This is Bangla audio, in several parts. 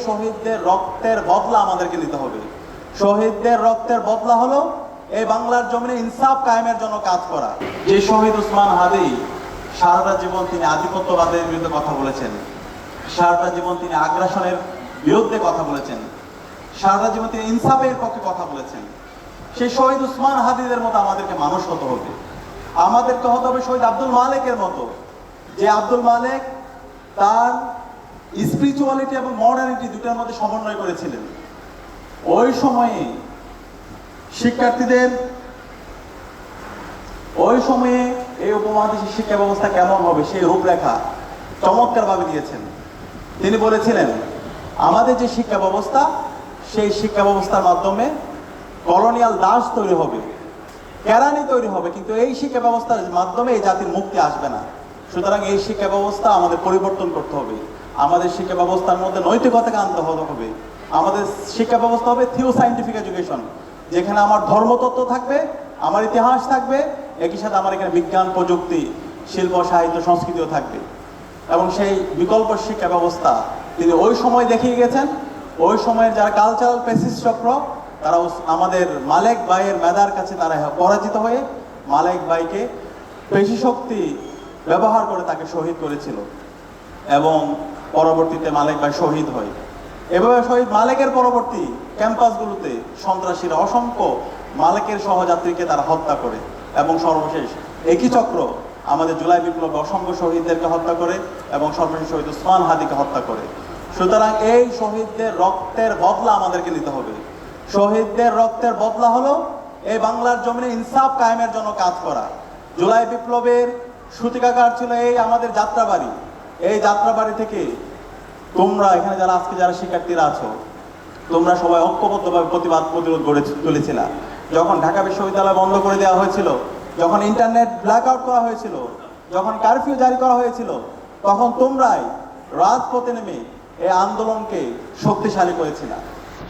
শহীদদের রক্তের বদলা আমাদেরকে নিতে হবে। শহীদদের রক্তের বদলা হলো এই বাংলার জমিনে ইনসাফ কায়েমের জন্য কাজ করা। যে শহীদ উসমান হাদি সারাটা জীবন তিনি আধিপত্যবাদের বিরুদ্ধে কথা বলেছেন, সারাটা জীবন তিনি আগ্রাসনের বিরুদ্ধে কথা বলেছেন, সারাটা জীবন তিনি ইনসাফের পক্ষে কথা বলেছেন। সেই শহীদ উসমান হাদিদের মতো আমাদেরকে মানুষ হতে হবে। আমাদেরকে হতে হবে শহীদ আব্দুল মালেকের মতো, যে আব্দুল মালেক তার স্পিরিচুয়ালিটি এবং মডার্নিটি দুটোর মধ্যে সমন্বয় করেছিলেন। ওই সময়ে শিক্ষার্থীদের, ওই সময়ে এই উপমহাদেশের শিক্ষা ব্যবস্থা কেমন হবে সেই রূপরেখা চমৎকারভাবে দিয়েছেন। তিনি বলেছিলেন আমাদের যে শিক্ষা ব্যবস্থা, সেই শিক্ষা ব্যবস্থার মাধ্যমে কলোনিয়াল দাস তৈরি হবে, কেরানি তৈরি হবে, কিন্তু এই শিক্ষা ব্যবস্থার মাধ্যমে এই জাতির মুক্তি আসবে না। সুতরাং এই শিক্ষা ব্যবস্থা আমাদের পরিবর্তন করতে হবে। আমাদের শিক্ষা ব্যবস্থার মধ্যে নৈতিকতাকে আনতে হবে। আমাদের শিক্ষা ব্যবস্থা হবে থিও সায়েন্টিফিক এডুকেশন, যেখানে আমার ধর্মতত্ত্ব থাকবে, আমার ইতিহাস থাকবে, একই সাথে আমার এখানে বিজ্ঞান, প্রযুক্তি, শিল্প, সাহিত্য, সংস্কৃতিও থাকবে। এবং সেই বিকল্প শিক্ষা ব্যবস্থা তিনি ওই সময় দেখিয়ে গেছেন। ওই সময়ের যারা কালচারাল পেসিস্ট চক্র, তারা আমাদের মালেক ভাইয়ের মেধার কাছে তারা পরাজিত হয়ে মালেক ভাইকে পেশি শক্তি ব্যবহার করে তাকে শহীদ করেছিল এবং পরবর্তীতে মালেক ভাই শহীদ হয়। এভাবে শহীদ মালেকের পরবর্তী ক্যাম্পাসগুলোতে সন্ত্রাসীরা অসংখ্য মালেকের সহযাত্রীকে তারা হত্যা করে এবং সর্বশেষ একই চক্র আমাদের জুলাই বিপ্লবে অসংখ্য শহীদদেরকে হত্যা করে এবং সর্বশেষ শহীদ উসমান হাদিকে হত্যা করে। সুতরাং এই শহীদদের রক্তের বদলা আমাদেরকে নিতে হবে। শহীদদের রক্তের বদলা হলো এই বাংলার জমিনে ইনসাফ কায়েমের জন্য কাজ করা। জুলাই বিপ্লবের সূতিকাগার ছিল এই আমাদের যাত্রাবাড়ি। এই যাত্রাবাড়ি থেকে তোমরা এখানে যারা আজকে যারা শিক্ষার্থীরা আছো, তোমরা সবাই ঐক্যবদ্ধভাবে প্রতিরোধ গড়ে তুলেছিল। যখন ঢাকা বিশ্ববিদ্যালয় বন্ধ করে দেওয়া হয়েছিল, যখন ইন্টারনেট ব্ল্যাক আউট করা হয়েছিল, যখন কারফিউ জারি করা হয়েছিল, তখন তোমরাই রাজপথে নেমে এই আন্দোলনকে শক্তিশালী করেছিল।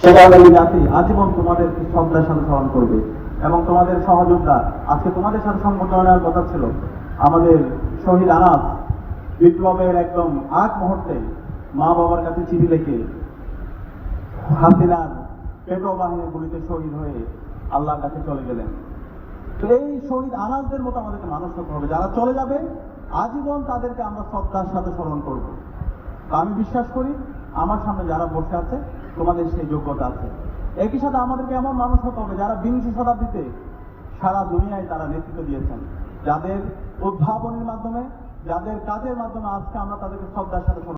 সে কারণে এই জাতি আজীবন তোমাদের শ্রদ্ধার সাথে স্মরণ করবে এবং তোমাদের সহযোদ্ধা আজকে তোমাদের সাথে সংবর্ধনা নেওয়ার কথা ছিল। আমাদের শহীদ আনাস বিপ্লবের একদম আগ মুহূর্তে মা বাবার কাছে চিঠি লিখে হাসিনার পেটো বাহিনীর গুলিতে শহীদ হয়ে আল্লাহর কাছে চলে গেলেন। তো এই শহীদ আনাসদের মতো আমাদেরকে মানুষ হতে হবে, যারা চলে যাবে আজীবন তাদেরকে আমরা শ্রদ্ধার সাথে স্মরণ করব। আমি বিশ্বাস করি আমার সামনে যারা বসে আছে তোমাদের সেই যোগ্যতা আছে। একই সাথে আমাদেরকে এমন মানুষ হতে হবে যারা বিংশ শতাব্দীতে সারা দুনিয়ায় তারা নেতৃত্ব দিয়েছেন, যাদের উদ্ভাবনের মাধ্যমে, যাদের কাজের মাধ্যমে আজকে আমরা তাদেরকে শ্রদ্ধার সাথে